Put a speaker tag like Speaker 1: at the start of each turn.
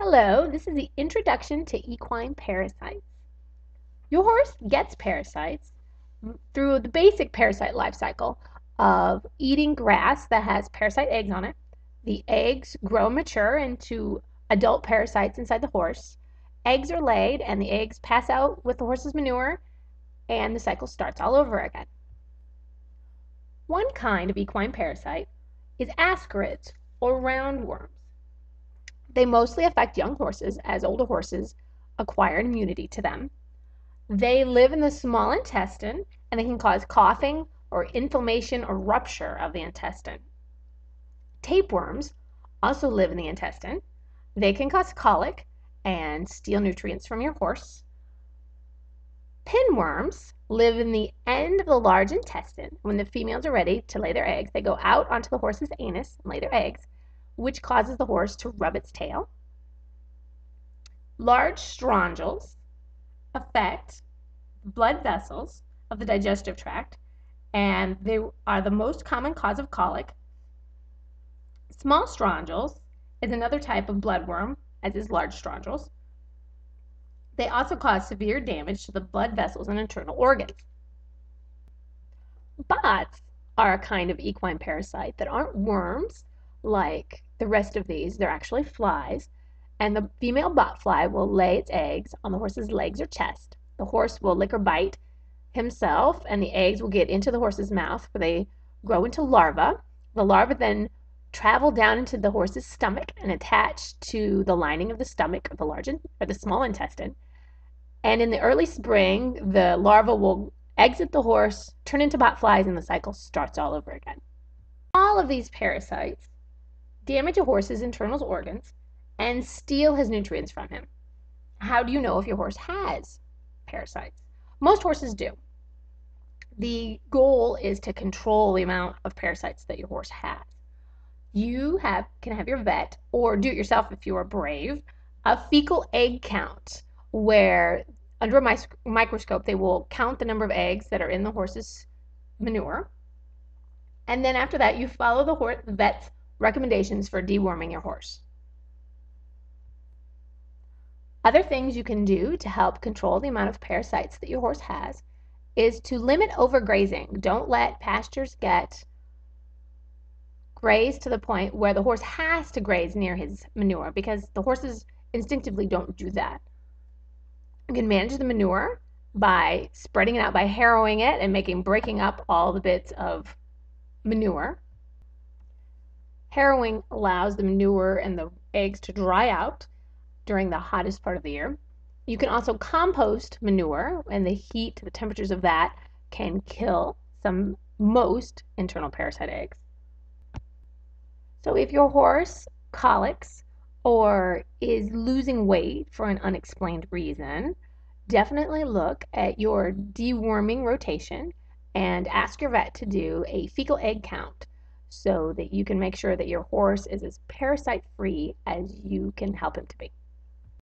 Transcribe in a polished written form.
Speaker 1: Hello, this is the introduction to equine parasites. Your horse gets parasites through the basic parasite life cycle of eating grass that has parasite eggs on it. The eggs grow and mature into adult parasites inside the horse. Eggs are laid and the eggs pass out with the horse's manure and the cycle starts all over again. One kind of equine parasite is ascarids or roundworms. They mostly affect young horses as older horses acquire immunity to them. They live in the small intestine and they can cause coughing or inflammation or rupture of the intestine. Tapeworms also live in the intestine. They can cause colic and steal nutrients from your horse. Pinworms live in the end of the large intestine. When the females are ready to lay their eggs, they go out onto the horse's anus and lay their eggs, which causes the horse to rub its tail. Large strongylls affect blood vessels of the digestive tract, and they are the most common cause of colic. Small strongylls is another type of bloodworm, as is large strongylls. They also cause severe damage to the blood vessels and internal organs. Bots are a kind of equine parasite that aren't worms like the rest of these. They're actually flies, and the female bot fly will lay its eggs on the horse's legs or chest. The horse will lick or bite himself, and the eggs will get into the horse's mouth where they grow into larvae. The larvae then travel down into the horse's stomach and attach to the lining of the stomach of the small intestine. And in the early spring, the larva will exit the horse, turn into bot flies, and the cycle starts all over again. All of these parasites damage a horse's internal organs and steal his nutrients from him. How do you know if your horse has parasites? Most horses do. The goal is to control the amount of parasites that your horse has. You can have your vet, or do it yourself if you are brave, a fecal egg count, where under a microscope they will count the number of eggs that are in the horse's manure. And then after that, you follow the vet's recommendations for deworming your horse. Other things you can do to help control the amount of parasites that your horse has is to limit overgrazing. Don't let pastures get grazed to the point where the horse has to graze near his manure, because the horses instinctively don't do that. You can manage the manure by spreading it out, by harrowing it and breaking up all the bits of manure. Harrowing allows the manure and the eggs to dry out during the hottest part of the year. You can also compost manure, and the heat, the temperatures of that can kill most internal parasite eggs. So if your horse colics or is losing weight for an unexplained reason, definitely look at your deworming rotation and ask your vet to do a fecal egg count so that you can make sure that your horse is as parasite-free as you can help him to be.